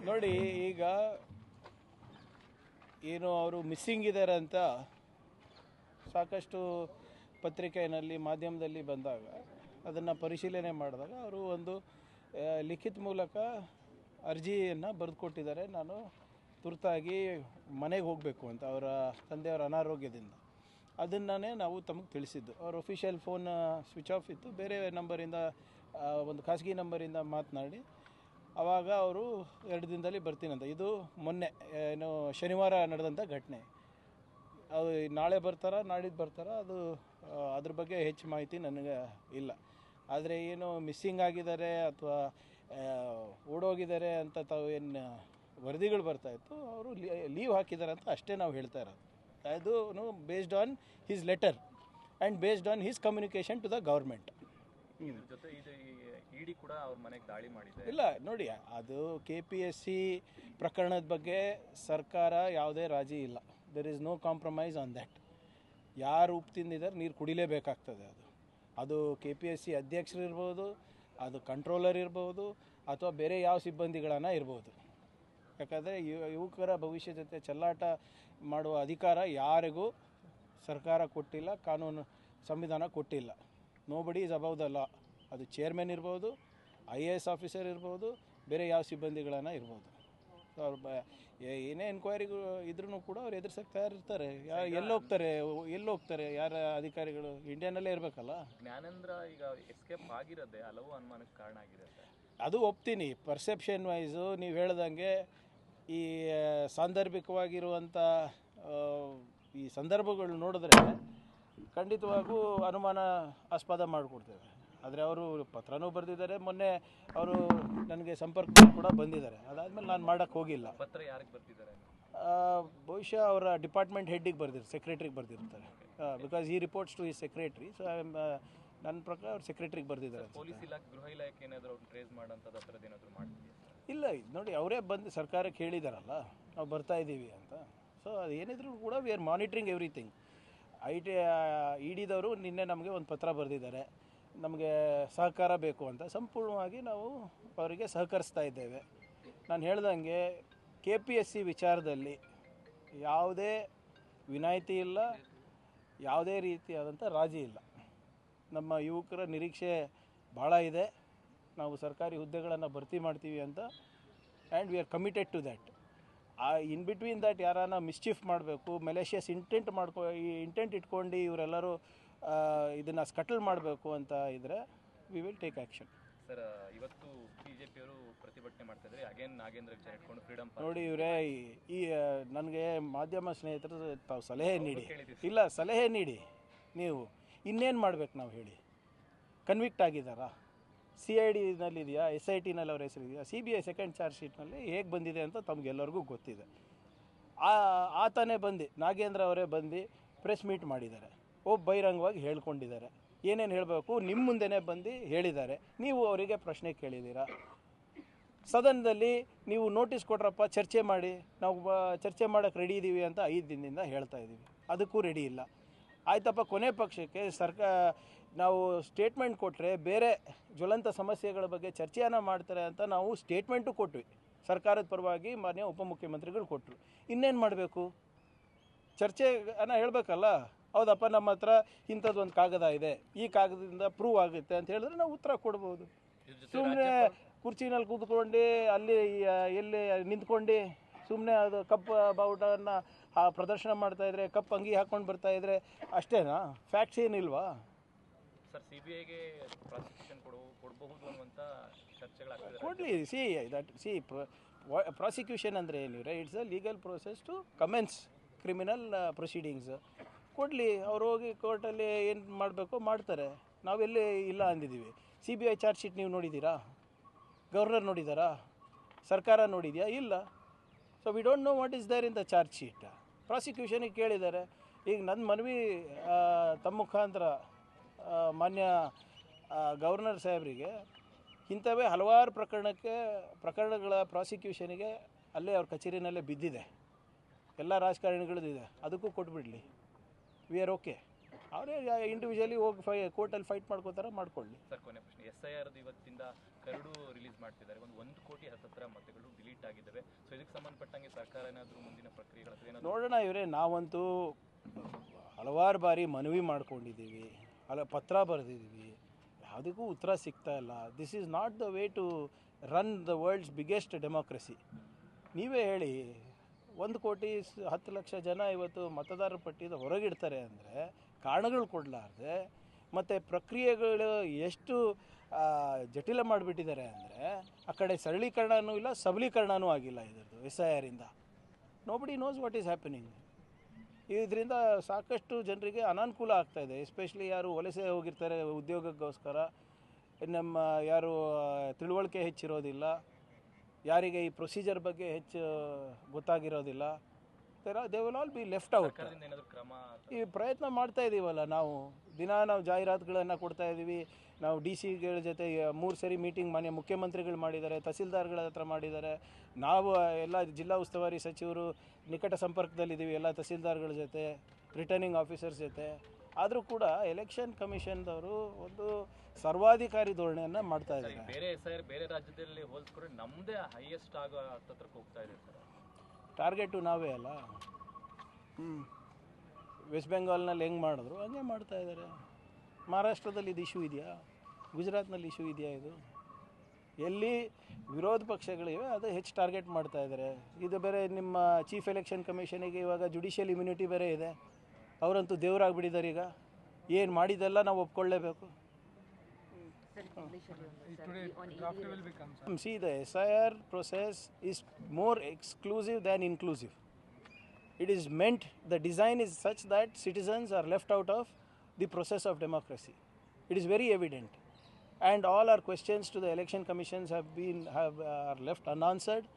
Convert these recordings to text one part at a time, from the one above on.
ನೋಡಿ, ಈಗ ಏನು ಅವರು ಮಿಸ್ಸಿಂಗ್ ಇದ್ದಾರೆ ಅಂತ ಸಾಕಷ್ಟು ಪತ್ರಿಕೆಯಲ್ಲಿ ಮಾಧ್ಯಮದಲ್ಲಿ ಬಂದಾಗ ಅದನ್ನು ಪರಿಶೀಲನೆ ಮಾಡಿದಾಗ ಅವರು ಒಂದು ಲಿಖಿತ ಮೂಲಕ ಅರ್ಜಿಯನ್ನು ಬರೆದುಕೊಟ್ಟಿದ್ದಾರೆ. ನಾನು ತುರ್ತಾಗಿ ಮನೆಗೆ ಹೋಗಬೇಕು ಅಂತ ಅವರ ತಂದೆಯವರ ಅನಾರೋಗ್ಯದಿಂದ. ಅದನ್ನೇ ನಾವು ತಮಗೆ ತಿಳಿಸಿದ್ದು. ಅವ್ರ ಅಫಿಷಿಯಲ್ ಫೋನ್ ಸ್ವಿಚ್ ಆಫ್ ಇತ್ತು. ಬೇರೆ ನಂಬರಿಂದ, ಒಂದು ಖಾಸಗಿ ನಂಬರಿಂದ ಮಾತನಾಡಿ ಆವಾಗ ಅವರು 2 ದಿನದಲ್ಲಿ ಬರ್ತೀನಂತ. ಇದು ಮೊನ್ನೆ ಏನು ಶನಿವಾರ ನಡೆದಂಥ ಘಟನೆ. ಅದು ನಾಳೆ ಬರ್ತಾರಾ ನಾಡಿದ್ದು ಬರ್ತಾರಾ ಅದು ಅದ್ರ ಬಗ್ಗೆ ಹೆಚ್ಚು ಮಾಹಿತಿ ನನಗೆ ಇಲ್ಲ. ಆದರೆ ಏನು ಮಿಸ್ಸಿಂಗ್ ಆಗಿದ್ದಾರೆ ಅಥವಾ ಓಡೋಗಿದ್ದಾರೆ ಅಂತ ತಾವು ಏನು ವರದಿಗಳು ಬರ್ತಾಯಿತ್ತು, ಅವರು ಲೀವ್ ಹಾಕಿದ್ದಾರೆ ಅಂತ ಅಷ್ಟೇ ನಾವು ಹೇಳ್ತಾ ಇರೋದು. ಅದು based on his letter and based on his communication to the government. ಇದ್ರ ಜೊತೆ ಇದು ಇಡಿ ಕೂಡ ಅವ್ರ ಮನೆಗೆ ದಾಳಿ ಮಾಡಿದೆ. ಇಲ್ಲ ನೋಡಿ, ಅದು KPSC ಪ್ರಕರಣದ ಬಗ್ಗೆ ಸರ್ಕಾರ ಯಾವುದೇ ರಾಜಿ ಇಲ್ಲ. There is no compromise on that. ಯಾರು ಉಪ್ಪು ತಿಂದಿದ್ದಾರೆ ನೀರು ಕುಡಿಲೇಬೇಕಾಗ್ತದೆ. ಅದು KPSC ಅಧ್ಯಕ್ಷರು ಇರ್ಬೋದು, ಅದು ಕಂಟ್ರೋಲರ್ ಇರ್ಬೋದು, ಅಥವಾ ಬೇರೆ ಯಾವ ಸಿಬ್ಬಂದಿಗಳನ್ನ ಇರ್ಬೋದು. ಯಾಕಂದರೆ ಯುವಕರ ಭವಿಷ್ಯ ಜೊತೆ ಚೆಲ್ಲಾಟ ಮಾಡುವ ಅಧಿಕಾರ ಯಾರಿಗೂ ಸರ್ಕಾರ ಕೊಟ್ಟಿಲ್ಲ, ಕಾನೂನು ಸಂವಿಧಾನ ಕೊಟ್ಟಿಲ್ಲ. Nobody is above the law. ಅದು ಚೇರ್ಮನ್ ಇರ್ಬೋದು, IAS ಆಫೀಸರ್ ಇರ್ಬೋದು, ಬೇರೆ ಯಾವ ಸಿಬ್ಬಂದಿಗಳನ್ನ ಇರ್ಬೋದು. ಅವ್ರು ಏನೇ ಎನ್ಕ್ವೈರಿಗಳು ಇದ್ರೂ ಕೂಡ ಅವ್ರು ಎದುರಿಸೋಕ್ಕೆ ತಯಾರಿರ್ತಾರೆ. ಎಲ್ಲಿ ಹೋಗ್ತಾರೆ ಯಾರ ಅಧಿಕಾರಿಗಳು? ಇಂಡಿಯಾನಲ್ಲೇ ಇರಬೇಕಲ್ಲ. ಜ್ಞಾನೇಂದ್ರ ಈಗ ಎಸ್ಕೇಪ್ ಆಗಿರೋದೇ ಹಲವು ಅನುಮಾನಕ್ಕೆ ಕಾರಣ ಆಗಿರುತ್ತೆ. ಅದು ಒಪ್ತೀನಿ. ಪರ್ಸೆಪ್ಷನ್ ವೈಸು ನೀವು ಹೇಳ್ದಂಗೆ ಈ ಸಾಂದರ್ಭಿಕವಾಗಿರುವಂಥ ಈ ಸಂದರ್ಭಗಳು ನೋಡಿದ್ರೆ ಖಂಡಿತವಾಗೂ ಅನುಮಾನಾಸ್ಪದ ಮಾಡಿಕೊಡ್ತೇವೆ. ಆದರೆ ಅವರು ಪತ್ರನೂ ಬರೆದಿದ್ದಾರೆ. ಮೊನ್ನೆ ಅವರು ನನಗೆ ಸಂಪರ್ಕ ಕೂಡ ಬಂದಿದ್ದಾರೆ. ಅದಾದಮೇಲೆ ನಾನು ಮಾಡೋಕ್ಕೆ ಹೋಗಿಲ್ಲ. ಪತ್ರ ಯಾರಿಗೆ ಬರ್ತಿದ್ದಾರೆ? ಬಹುಶಃ ಅವರ ಡಿಪಾರ್ಟ್ಮೆಂಟ್ ಹೆಡ್ಡಿಗೆ ಬರ್ದಿರ್ತಾರೆ, ಸೆಕ್ರೆಟ್ರಿಗೆ ಬರ್ದಿರ್ತಾರೆ. ಬಿಕಾಸ್ ಈ ರಿಪೋರ್ಟ್ಸ್ ಟು ಈ ಸೆಕ್ರೆಟ್ರಿ. ಸೊ ನನ್ನ ಪ್ರಕಾರ ಅವ್ರು ಸೆಕ್ರೆಟ್ರಿಗೆ ಬರ್ದಿದ್ದಾರೆ. ಪೊಲೀಸ್ ಇಲಾಖೆ, ಗೃಹ ಇಲಾಖೆ ಏನಾದರೂ ಟ್ರೇಸ್ ಮಾಡೋಂಥದ್ದು ಆ ಥರದ್ದು ಏನಾದರೂ ಮಾಡ್ತೀವಿ? ಇಲ್ಲ, ನೋಡಿ ಅವರೇ ಬಂದು ಸರ್ಕಾರಕ್ಕೆ ಹೇಳಿದಾರಲ್ಲ ನಾವು ಬರ್ತಾ ಇದ್ದೀವಿ ಅಂತ. ಸೊ ಅದು ಏನಿದ್ರು ಕೂಡ ವಿ ಆರ್ ಮಾನಿಟ್ರಿಂಗ್ ಎವ್ರಿಥಿಂಗ್. ಇಡಿದವರು ನಿನ್ನೆ ನಮಗೆ ಒಂದು ಪತ್ರ ಬರೆದಿದ್ದಾರೆ, ನಮಗೆ ಸಹಕಾರ ಬೇಕು ಅಂತ. ಸಂಪೂರ್ಣವಾಗಿ ನಾವು ಅವರಿಗೆ ಸಹಕರಿಸ್ತಾ ಇದ್ದೇವೆ. ನಾನು ಹೇಳ್ದಂಗೆ KPSC ವಿಚಾರದಲ್ಲಿ ಯಾವುದೇ ವಿನಾಯಿತಿ ಇಲ್ಲ, ಯಾವುದೇ ರೀತಿಯಾದಂಥ ರಾಜಿ ಇಲ್ಲ. ನಮ್ಮ ಯುವಕರ ನಿರೀಕ್ಷೆ ಭಾಳ ಇದೆ. ನಾವು ಸರ್ಕಾರಿ ಹುದ್ದೆಗಳನ್ನು ಭರ್ತಿ ಮಾಡ್ತೀವಿ ಅಂತ. And we are committed to that. In between that ಯಾರಾನ ಮಿಸ್ಚೀಫ್ ಮಾಡಬೇಕು, ಮೆಲೇಷಿಯಸ್ ಇಂಟೆಂಟ್ ಇಟ್ಕೊಂಡು ಇವರೆಲ್ಲರೂ ಇದನ್ನು ಸ್ಕಟಲ್ ಮಾಡಬೇಕು ಅಂತ ಇದ್ದರೆ we will take action. Sir, ಇವತ್ತು BJPಯವರು ಪ್ರತಿಭಟನೆ ಮಾಡ್ತಾಯಿದ್ರೆ ಅಗೇನ್ ನಾಗೇಂದ್ರ ವಿಚಾರ ಇಟ್ಕೊಂಡು ಫ್ರೀಡಮ್ ನೋಡಿ, ಇವರೇ ಈ ನನಗೆ ಮಾಧ್ಯಮ ಸ್ನೇಹಿತರು ತಾವು ಸಲಹೆ ನೀಡಿ, ಸಲಹೆ ನೀಡಿ. ನೀವು ಇನ್ನೇನು ಮಾಡಬೇಕು ನಾವು ಹೇಳಿ? ಕನ್ವಿಕ್ಟ್ ಆಗಿದ್ದಾರಾ? CIDನಲ್ಲಿದೆಯಾ, SITನಲ್ಲಿ ಅವ್ರ ಹೆಸರಿದೆಯಾ? CBI ಸೆಕೆಂಡ್ ಚಾರ್ಜ್ ಶೀಟ್ನಲ್ಲಿ ಹೇಗೆ ಬಂದಿದೆ ಅಂತ ತಮಗೆಲ್ಲರಿಗೂ ಗೊತ್ತಿದೆ. ಆತನೇ ಬಂದು ನಾಗೇಂದ್ರ ಅವರೇ ಬಂದು ಪ್ರೆಸ್ ಮೀಟ್ ಮಾಡಿದ್ದಾರೆ. ಬಹಿರಂಗವಾಗಿ ಹೇಳ್ಕೊಂಡಿದ್ದಾರೆ. ಏನೇನು ಹೇಳಬೇಕು ನಿಮ್ಮ ಮುಂದೆನೇ ಬಂದು ಹೇಳಿದ್ದಾರೆ. ನೀವು ಅವರಿಗೆ ಪ್ರಶ್ನೆ ಕೇಳಿದ್ದೀರಾ? ಸದನದಲ್ಲಿ ನೀವು ನೋಟಿಸ್ ಕೊಟ್ರಪ್ಪ, ಚರ್ಚೆ ಮಾಡಿ, ನಾವು ಚರ್ಚೆ ಮಾಡೋಕ್ಕೆ ರೆಡಿ ಇದ್ದೀವಿ ಅಂತ 5 ದಿನದಿಂದ ಹೇಳ್ತಾ ಇದ್ದೀವಿ. ಅದಕ್ಕೂ ರೆಡಿ ಇಲ್ಲ. ಆಯ್ತಪ್ಪ, ಕೊನೆ ಪಕ್ಷಕ್ಕೆ ನಾವು ಸ್ಟೇಟ್ಮೆಂಟ್ ಕೊಟ್ಟರೆ ಬೇರೆ ಜ್ವಲಂತ ಸಮಸ್ಯೆಗಳ ಬಗ್ಗೆ ಚರ್ಚೆಯನ್ನು ಮಾಡ್ತಾರೆ ಅಂತ ನಾವು ಸ್ಟೇಟ್ಮೆಂಟು ಕೊಟ್ವಿ. ಸರ್ಕಾರದ ಪರವಾಗಿ ಮಾನ್ಯ ಉಪಮುಖ್ಯಮಂತ್ರಿಗಳು ಕೊಟ್ಟರು. ಇನ್ನೇನು ಮಾಡಬೇಕು? ಚರ್ಚೆಯನ್ನು ಹೇಳಬೇಕಲ್ಲ. ಹೌದಪ್ಪ, ನಮ್ಮ ಹತ್ರ ಇಂಥದ್ದೊಂದು ಕಾಗದ ಇದೆ, ಈ ಕಾಗದದಿಂದ ಪ್ರೂವ್ ಆಗುತ್ತೆ ಅಂತ ಹೇಳಿದ್ರೆ ನಾವು ಉತ್ತರ ಕೊಡ್ಬೋದು. ಸುಮ್ಮನೆ ಕುರ್ಚಿನಲ್ಲಿ ಕೂತ್ಕೊಂಡು ಅಲ್ಲಿ ಎಲ್ಲಿ ನಿಂತ್ಕೊಂಡು ಸುಮ್ಮನೆ ಅದು ಕಪ್ ಬಾವುಟವನ್ನು ಪ್ರದರ್ಶನ ಮಾಡ್ತಾಯಿದ್ರೆ, ಕಪ್ ಅಂಗಿ ಹಾಕ್ಕೊಂಡು ಬರ್ತಾಯಿದ್ರೆ ಅಷ್ಟೇನಾ? ಫ್ಯಾಕ್ಟ್ಸ್ ಏನಿಲ್ವಾ? ಸರ್, CBIಗೆ ಪ್ರಾಸಿಕ್ಯೂಷನ್ ಕೊಡಬಹುದು ಅನ್ನುವಂಥ ಚರ್ಚೆಗಳಾಗ್ತದೆ. ಕೊಡಲಿ. ಪ್ರಾಸಿಕ್ಯೂಷನ್ ಅಂದರೆ ಏನಿವ್ರೆ, it's a legal process to commence criminal proceedings. ಕೊಡಲಿ, ಅವ್ರು ಹೋಗಿ ಕೋರ್ಟಲ್ಲಿ ಏನು ಮಾಡಬೇಕೋ ಮಾಡ್ತಾರೆ. ನಾವೆಲ್ಲಿ ಇಲ್ಲ ಅಂದಿದ್ದೀವಿ. CBI ಚಾರ್ಜ್ ಶೀಟ್ ನೀವು ನೋಡಿದ್ದೀರಾ? ಗವರ್ನರ್ ನೋಡಿದ್ದಾರಾ? ಸರ್ಕಾರ ನೋಡಿದೆಯಾ? ಇಲ್ಲ. So we don't know what is there in the charge sheet. ಪ್ರಾಸಿಕ್ಯೂಷನಿಗೆ ಕೇಳಿದ್ದಾರೆ. ಈಗ ನನ್ನ ಮನವಿ ತಮ್ಮ ಮುಖಾಂತರ ಮಾನ್ಯ ಗವರ್ನರ್ ಸಾಹೇಬರಿಗೆ, ಇಂಥವೇ ಹಲವಾರು ಪ್ರಕರಣಗಳ ಪ್ರಾಸಿಕ್ಯೂಷನಿಗೆ ಅಲ್ಲೇ ಅವ್ರ ಕಚೇರಿನಲ್ಲೇ ಬಿದ್ದಿದೆ. ಎಲ್ಲ ರಾಜಕಾರಣಿಗಳದ್ದು ಇದೆ. ಅದಕ್ಕೂ ಕೊಟ್ಬಿಡಲಿ. We are okay. ಅವರೇ ಇಂಡಿವಿಜುವಲಿ ಹೋಗಿ ಕೋರ್ಟಲ್ಲಿ ಫೈಟ್ ಮಾಡ್ಕೋತಾರೆ, ಮಾಡ್ಕೊಳ್ಳಿ. ಸರ್ ಕೊನೆ ಪ್ರಶ್ನೆ, SIR ಇವತ್ತಿಂದ ಕರಡು ರಿಲೀಸ್ ಮಾಡ್ತಿದ್ದಾರೆ, ಒಂದು ಕೋಟಿ ಹತ್ತಿರ ಮತಗಳು ಡಿಲೀಟ್ ಆಗಿದ್ದಾವೆ. ಸೊ ಇದಕ್ಕೆ ಸಂಬಂಧಪಟ್ಟಂಗೆ ಸರ್ಕಾರ ಏನಾದರೂ ಮುಂದಿನ ಪ್ರಕ್ರಿಯೆಗಳು ಅಥವಾ ಏನಾದರೂ ನೋಡೋಣ ಇವರೇ. ನಾವಂತೂ ಹಲವಾರು ಬಾರಿ ಮನವಿ ಮಾಡ್ಕೊಂಡಿದ್ದೀವಿ, ಪತ್ರ ಬರೆದಿದ್ದೀವಿ, ಯಾವುದಕ್ಕೂ ಉತ್ತರ ಸಿಗ್ತಾ ಇಲ್ಲ. This is not the way to run the world's biggest democracy. ನೀವೇ ಹೇಳಿ, 1,10,00,000 ಜನ ಇವತ್ತು ಮತದಾರರ ಪಟ್ಟಿಯಿಂದ ಹೊರಗಿಡ್ತಾರೆ ಅಂದರೆ ಕಾರಣಗಳು ಕೊಡಲಾರ್ದೆ, ಮತ್ತು ಪ್ರಕ್ರಿಯೆಗಳು ಎಷ್ಟು ಜಟಿಲ ಮಾಡಿಬಿಟ್ಟಿದ್ದಾರೆ ಅಂದರೆ ಆ ಕಡೆ ಸರಳೀಕರಣವೂ ಇಲ್ಲ, ಸಬಲೀಕರಣವೂ ಆಗಿಲ್ಲ ಇದರದ್ದು SIR ಇಂದ. Nobody knows what is happening. ಇದರಿಂದ ಸಾಕಷ್ಟು ಜನರಿಗೆ ಅನಾನುಕೂಲ ಆಗ್ತಾಯಿದೆ. ಎಸ್ಪೆಷಲಿ ಯಾರು ವಲಸೆ ಹೋಗಿರ್ತಾರೆ ಉದ್ಯೋಗಕ್ಕೋಸ್ಕರ, ನಮ್ಮ ಯಾರು ತಿಳುವಳಿಕೆ ಹೆಚ್ಚಿರೋದಿಲ್ಲ, ಯಾರಿಗೆ ಈ ಪ್ರೊಸೀಜರ್ ಬಗ್ಗೆ ಹೆಚ್ಚು ಗೊತ್ತಾಗಿರೋದಿಲ್ಲ, they will all be left out. ಈ ಪ್ರಯತ್ನ ಮಾಡ್ತಾ ಇದ್ದೀವಲ್ಲ ನಾವು, ನಾವು ಜಾಹೀರಾತುಗಳನ್ನು ಕೊಡ್ತಾ ಇದ್ದೀವಿ. ನಾವು DC ಗಳ ಜೊತೆ 3 ಸರಿ ಮೀಟಿಂಗ್ ಮಾನ್ಯ ಮುಖ್ಯಮಂತ್ರಿಗಳು ಮಾಡಿದ್ದಾರೆ, ತಹಸೀಲ್ದಾರ್ಗಳ ಹತ್ರ ಮಾಡಿದ್ದಾರೆ. ನಾವು ಎಲ್ಲ ಜಿಲ್ಲಾ ಉಸ್ತುವಾರಿ ಸಚಿವರು ನಿಕಟ ಸಂಪರ್ಕದಲ್ಲಿದ್ದೀವಿ ಎಲ್ಲ ತಹಸೀಲ್ದಾರ್ಗಳ ಜೊತೆ, ರಿಟರ್ನಿಂಗ್ ಆಫೀಸರ್ಸ್ ಜೊತೆ. ಆದರೂ ಕೂಡ ಎಲೆಕ್ಷನ್ ಕಮಿಷನ್ದವರು ಒಂದು ಸರ್ವಾಧಿಕಾರಿ ಧೋರಣೆಯನ್ನು ಮಾಡ್ತಾ ಇದ್ದಾರೆ. ಬೇರೆ SIR ಬೇರೆ ರಾಜ್ಯದಲ್ಲಿ ಹೋಲಿಸ್ಕೊಂಡ್ರೆ ನಮ್ಮದೇ ಹೈಯೆಸ್ಟ್ ಆಗೋ ಹತ್ತತ್ರಕ್ಕೆ ಹೋಗ್ತಾ ಇದೆ ಸರ್. ಟಾರ್ಗೆಟು ನಾವೇ ಅಲ್ಲ. ವೆಸ್ಟ್ ಬೆಂಗಾಲ್ನಲ್ಲಿ ಹೆಂಗೆ ಮಾಡಿದ್ರು ಹಂಗೆ ಮಾಡ್ತಾ ಇದ್ದಾರೆ. ಮಹಾರಾಷ್ಟ್ರದಲ್ಲಿ ಇದು ಇಶ್ಯೂ ಇದೆಯಾ? ಗುಜರಾತ್ನಲ್ಲಿ ಇಶ್ಯೂ ಇದೆಯಾ? ಇದು ಎಲ್ಲಿ ವಿರೋಧ ಪಕ್ಷಗಳಿವೆ ಅದು ಹೆಚ್ಚು ಟಾರ್ಗೆಟ್ ಮಾಡ್ತಾ ಇದ್ದಾರೆ. ಇದು ಬೇರೆ ನಿಮ್ಮ ಚೀಫ್ ಎಲೆಕ್ಷನ್ ಕಮಿಷನಿಗೆ ಇವಾಗ ಜುಡಿಷಿಯಲ್ ಇಮ್ಯುನಿಟಿ ಬೇರೆ ಇದೆ. ಅವರಂತೂ ದೇವರಾಗ್ಬಿಟ್ಟಿದ್ದಾರೆ. ಈಗ ಏನು ಮಾಡಿದ್ದೆಲ್ಲ ನಾವು ಒಪ್ಕೊಳ್ಳೇಬೇಕು. See, the SIR process is more exclusive than inclusive. It is meant, the design is such that citizens are left out of the process of democracy. It is very evident. And all our questions to the election commissions are left unanswered.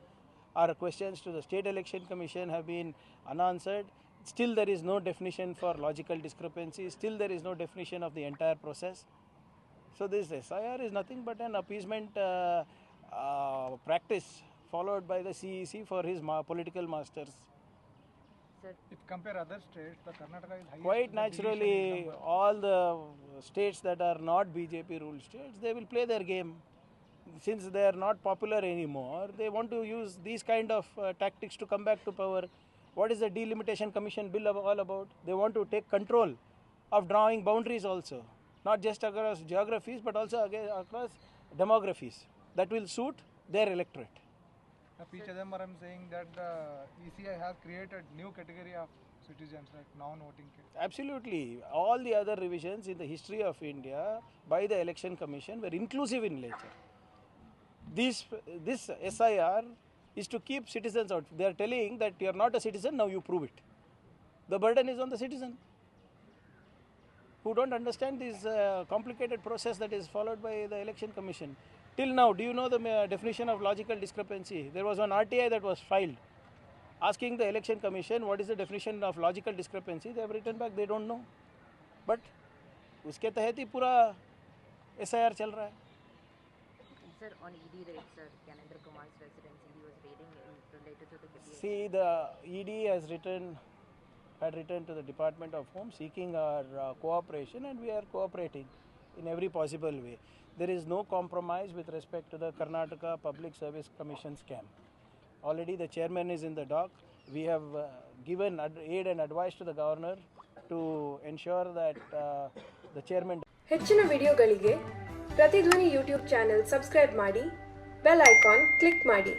Our questions to the state election commission have been unanswered. Still there is no definition for logical discrepancy. Still there is no definition of the entire process. So this SIR is nothing but an appeasement practice followed by the CEC for his political masters. If compare other states, the Karnataka is highest. Quite naturally, all the states that are not BJP ruled states, they will play their game. Since they are not popular anymore, they want to use these kind of tactics to come back to power. What is the Delimitation Commission bill all about? They want to take control of drawing boundaries also. Not just across geographies, but also across demographies. That will suit their electorate. P. Chidambaram saying that the ECI has created new category of citizens, like non-voting kids. Absolutely. All the other revisions in the history of India by the Election Commission were inclusive in nature. This SIR is to keep citizens out. They are telling that you are not a citizen, now you prove it. The burden is on the citizen, who don't understand this complicated process that is followed by the Election Commission. Till now, do you know the definition of logical discrepancy? There was one RTI that was filed asking the Election Commission what is the definition of logical discrepancy. They have written back they don't know. But उसके तहत ही पूरा SIR चल रहा है. Sir, on ED raids, sir, Gyanendra Kumar's residence, he was raiding related to the KPI. See, the ED had written to the Department of Home seeking our cooperation, and we are cooperating in every possible way. There is no compromise with respect to the Karnataka Public Service Commission scam. Already the chairman is in the dock. We have given aid and advice to the governor to ensure that the chairman. ಹೆಚ್ಚಿನ ವಿಡಿಯೋಗಳಿಗೆ ಪ್ರತಿಧ್ವನಿ YouTube channel subscribe ಮಾಡಿ, bell icon click ಮಾಡಿ.